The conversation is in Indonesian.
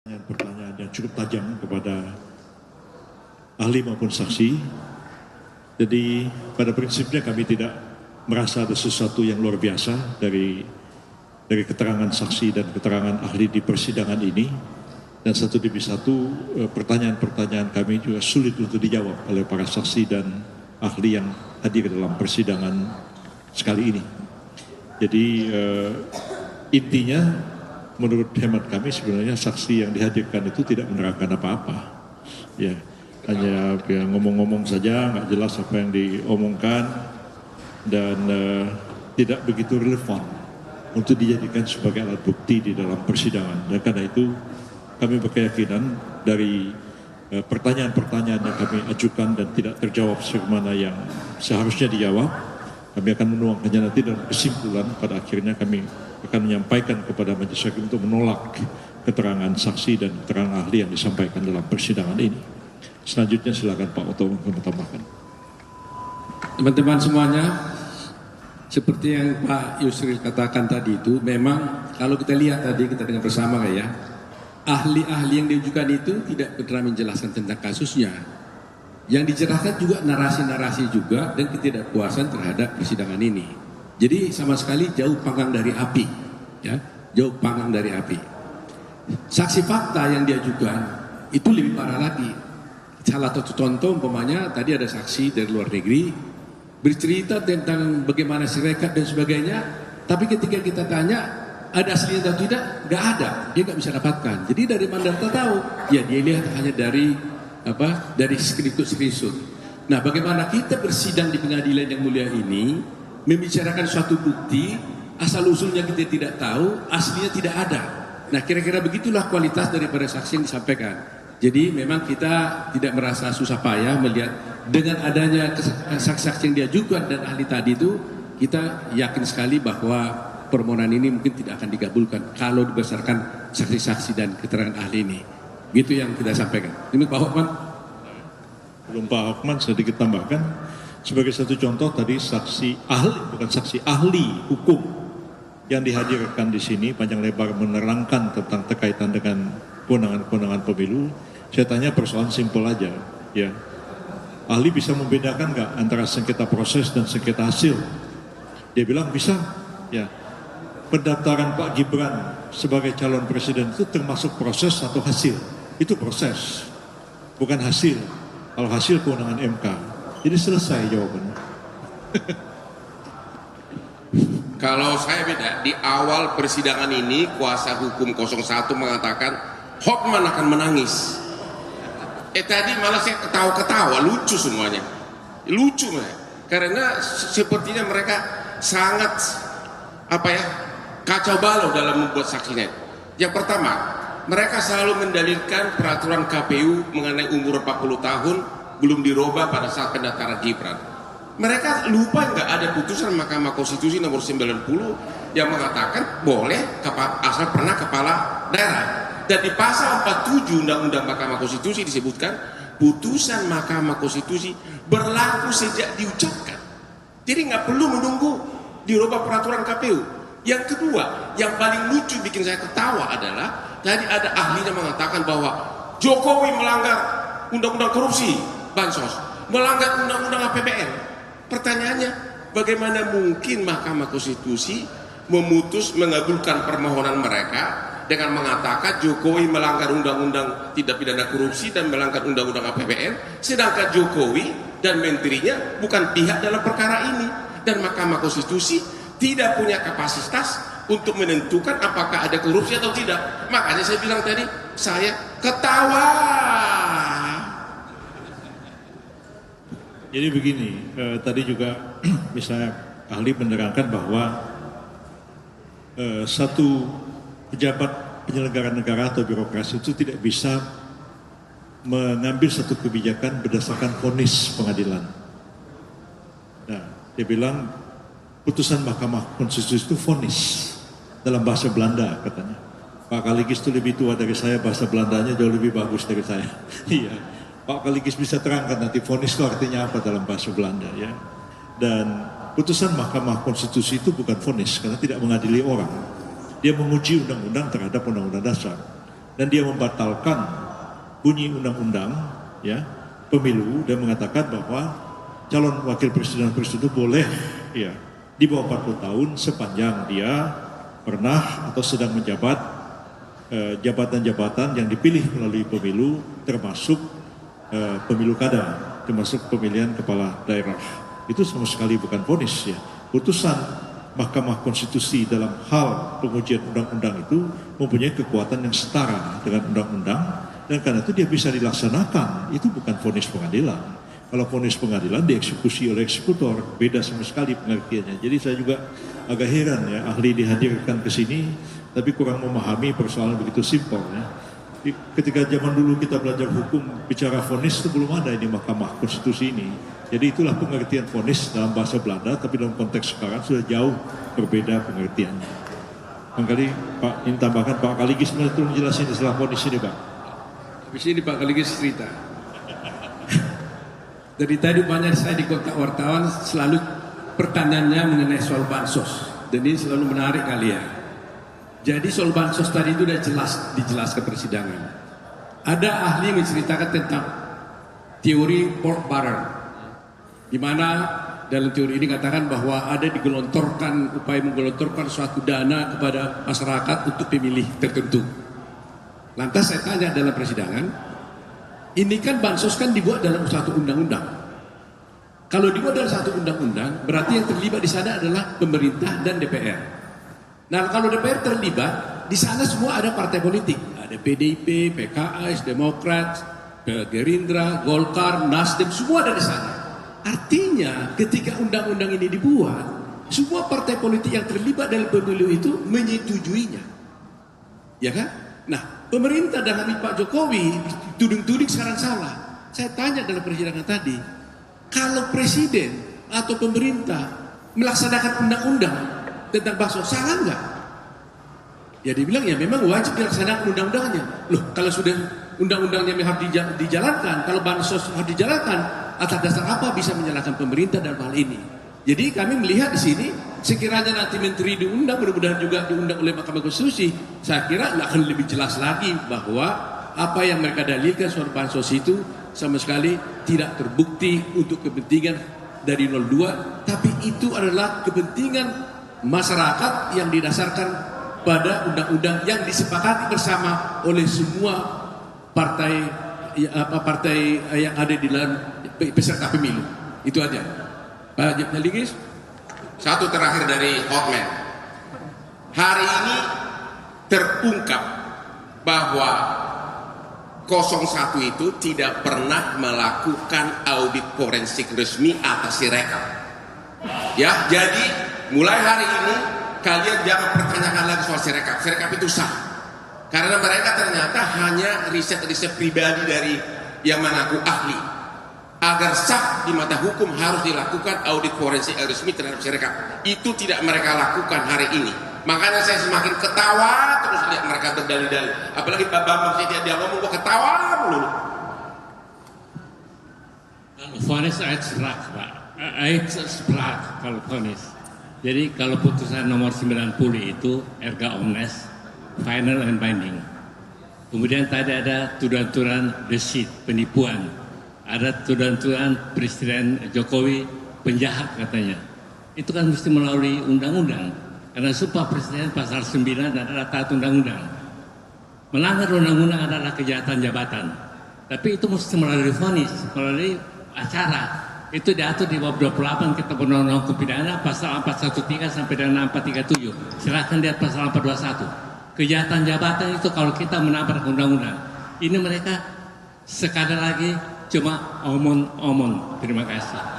Pertanyaan yang cukup tajam kepada ahli maupun saksi. Jadi pada prinsipnya kami tidak merasa ada sesuatu yang luar biasa dari keterangan saksi dan keterangan ahli di persidangan ini. Dan satu demi satu pertanyaan-pertanyaan kami juga sulit untuk dijawab oleh para saksi dan ahli yang hadir dalam persidangan sekali ini. Jadi intinya menurut hemat kami sebenarnya saksi yang dihadirkan itu tidak menerangkan apa-apa. Ya, hanya ngomong-ngomong saja, nggak jelas apa yang diomongkan dan tidak begitu relevan untuk dijadikan sebagai alat bukti di dalam persidangan. Dan karena itu kami berkeyakinan dari pertanyaan-pertanyaan yang kami ajukan dan tidak terjawab sebagaimana yang seharusnya dijawab, kami akan menuangkannya nanti dalam kesimpulan. Pada akhirnya kami akan menyampaikan kepada majelis hakim untuk menolak keterangan saksi dan keterangan ahli yang disampaikan dalam persidangan ini. Selanjutnya silakan Pak Oto menambahkan. Teman-teman semuanya, seperti yang Pak Yusril katakan tadi itu, memang kalau kita lihat tadi, kita dengar bersama ya, ahli-ahli yang diajukan itu tidak pernah menjelaskan tentang kasusnya. Yang dijelaskan juga narasi-narasi juga dan ketidakpuasan terhadap persidangan ini. Jadi sama sekali jauh panggang dari api, ya, jauh panggang dari api. Saksi fakta yang diajukan itu lebih parah lagi. Salah satu contoh umpamanya tadi ada saksi dari luar negeri bercerita tentang bagaimana sirekap dan sebagainya, tapi ketika kita tanya ada aslinya atau tidak, nggak ada, dia nggak bisa dapatkan. Jadi dari mana kita tahu? Ya dia lihat hanya dari screenshot. Nah, bagaimana kita bersidang di pengadilan yang mulia ini membicarakan suatu bukti asal usulnya kita tidak tahu, aslinya tidak ada. Nah, kira-kira begitulah kualitas daripada saksi yang disampaikan. Jadi memang kita tidak merasa susah payah melihat dengan adanya saksi-saksi yang diajukan dan ahli tadi itu, kita yakin sekali bahwa permohonan ini mungkin tidak akan dikabulkan kalau berdasarkan saksi-saksi dan keterangan ahli ini. Gitu yang kita sampaikan. Ini Pak Hokman. Belum Pak Hokman, sedikit tambahkan. Sebagai satu contoh tadi saksi ahli, bukan saksi ahli hukum yang dihadirkan di sini panjang lebar menerangkan tentang terkaitan dengan kewenangan-kewenangan pemilu. Saya tanya persoalan simpel aja, ya. Ahli bisa membedakan nggak antara sengketa proses dan sengketa hasil? Dia bilang bisa, ya. Pendaftaran Pak Gibran sebagai calon presiden itu termasuk proses atau hasil? Itu proses, bukan hasil. Kalau hasil kewenangan MK. Jadi selesai jawabannya. Kalau saya beda, di awal persidangan ini kuasa hukum 01 mengatakan Hokman akan menangis. Tadi malah saya ketawa-ketawa, lucu semuanya. Lucu karena sepertinya mereka sangat kacau balau dalam membuat saksinya. Yang pertama, mereka selalu mendalilkan peraturan KPU mengenai umur 40 tahun belum dirubah pada saat pendaftaran Gibran. Mereka lupa nggak ada putusan Mahkamah Konstitusi nomor 90 yang mengatakan boleh asal pernah kepala daerah. Dan di pasal 47 Undang-Undang Mahkamah Konstitusi disebutkan putusan Mahkamah Konstitusi berlaku sejak diucapkan. Jadi nggak perlu menunggu dirubah peraturan KPU. Yang kedua, yang paling lucu bikin saya ketawa adalah tadi ada ahlinya mengatakan bahwa Jokowi melanggar undang-undang korupsi, bansos, melanggar undang-undang APBN. Pertanyaannya, bagaimana mungkin Mahkamah Konstitusi mengabulkan permohonan mereka dengan mengatakan Jokowi melanggar undang-undang tindak pidana korupsi dan melanggar undang-undang APBN, sedangkan Jokowi dan menterinya bukan pihak dalam perkara ini, dan Mahkamah Konstitusi tidak punya kapasitas untuk menentukan apakah ada korupsi atau tidak. Makanya saya bilang tadi, saya ketawa. Jadi begini, tadi juga misalnya ahli menerangkan bahwa satu pejabat penyelenggara negara atau birokrasi itu tidak bisa mengambil satu kebijakan berdasarkan vonis pengadilan. Nah, dia bilang putusan Mahkamah Konstitusi itu vonis dalam bahasa Belanda katanya. Pak Kaligis itu lebih tua dari saya, bahasa Belandanya jauh lebih bagus dari saya. Iya, Pak Kaligis bisa terangkan nanti vonis itu artinya apa dalam bahasa Belanda ya. Dan putusan Mahkamah Konstitusi itu bukan vonis karena tidak mengadili orang. Dia menguji undang-undang terhadap undang-undang dasar. dan dia membatalkan bunyi undang-undang ya pemilu dan mengatakan bahwa calon wakil presiden itu boleh ya di bawah 40 tahun sepanjang dia pernah atau sedang menjabat jabatan-jabatan yang dipilih melalui pemilu, termasuk pemilu kada, termasuk pemilihan kepala daerah. Itu sama sekali bukan vonis ya. Putusan Mahkamah Konstitusi dalam hal pengujian undang-undang itu mempunyai kekuatan yang setara dengan undang-undang, dan karena itu dia bisa dilaksanakan. Itu bukan vonis pengadilan. Kalau vonis pengadilan dieksekusi oleh eksekutor, beda sama sekali pengertiannya. Jadi saya juga agak heran ya, ahli dihadirkan ke sini tapi kurang memahami persoalan begitu simpel ya. Ketika zaman dulu kita belajar hukum, bicara vonis itu belum ada ini Mahkamah Konstitusi ini. Jadi itulah pengertian vonis dalam bahasa Belanda, tapi dalam konteks sekarang sudah jauh berbeda pengertiannya. Barangkali Pak, ini tambahkan Pak Kaligis itu menjelaskan istilah vonis ini Pak. Habis ini Pak Kaligis cerita. Dari tadi banyak saya di Kotak Wartawan selalu pertanyaannya mengenai soal bansos. Dan ini selalu menarik kalian. Jadi soal bansos tadi itu sudah dijelaskan persidangan. Ada ahli yang menceritakan tentang teori pork barrel, di mana dalam teori ini katakan bahwa ada upaya menggelontorkan suatu dana kepada masyarakat untuk pemilih tertentu. Lantas saya tanya dalam persidangan, ini kan bansos kan dibuat dalam satu undang-undang. Kalau dibuat dalam satu undang-undang, berarti yang terlibat di sana adalah pemerintah dan DPR. Nah, kalau DPR terlibat, di sana semua ada partai politik. Ada PDIP, PKS, Demokrat, Gerindra, Golkar, Nasdem, semua ada di sana. Artinya, ketika undang-undang ini dibuat, semua partai politik yang terlibat dalam pemilu itu menyetujuinya. Ya kan? Nah, pemerintah dalam Pak Jokowi tuding-tuding sekarang salah. Saya tanya dalam persidangan tadi, kalau presiden atau pemerintah melaksanakan undang-undang tentang bansos, salah enggak? Ya dibilang ya memang wajib dilaksanakan undang-undangnya. Loh, kalau sudah undang-undangnya harus dijalankan, kalau bansos harus dijalankan, atas dasar apa bisa menyalahkan pemerintah dalam hal ini? Jadi kami melihat di sini, sekiranya nanti menteri diundang, mudah-mudahan juga diundang oleh Mahkamah Konstitusi, saya kira akan lebih jelas lagi bahwa apa yang mereka dalilkan soal bansos itu sama sekali tidak terbukti untuk kepentingan dari 02, tapi itu adalah kepentingan masyarakat yang didasarkan pada undang-undang yang disepakati bersama oleh semua partai yang ada di dalam peserta pemilu. Itu aja. Pak Jaligis. Satu terakhir dari Hotman. Hari ini terungkap bahwa 01 itu tidak pernah melakukan audit forensik resmi atas Sirekap. Ya, jadi mulai hari ini kalian jangan pertanyakan lagi soal Sirekap. Sirekap itu sah. Karena mereka ternyata hanya riset-riset pribadi dari yang mengaku ahli. Agar sah di mata hukum harus dilakukan audit forensik resmi terhadap Sirekap. Itu tidak mereka lakukan hari ini. Makanya saya semakin ketawa terus lihat mereka berdalih-dalih. Apalagi Pak Bambang dia ngomong kok ketawa mulu. Vonis extract Pak, extract kalau vonis. Jadi kalau putusan nomor 90 itu erga omnes, final and binding. Kemudian tadi ada tuduhan-tuduhan deceit, penipuan. Ada tuduhan-tuduhan Presiden Jokowi penjahat katanya. Itu kan mesti melalui undang-undang. Karena Sumpah Presiden pasal 9 adalah taat undang-undang. Melanggar undang-undang adalah kejahatan jabatan. Tapi itu mesti melalui vonis, melalui acara. Itu diatur di bab 28 Kitab Undang-Undang Hukum Pidana pasal 413 sampai dengan 437. Silakan lihat pasal 421. Kejahatan jabatan itu kalau kita menabrak undang-undang. Ini mereka sekadar lagi cuma omong-omong. Terima kasih.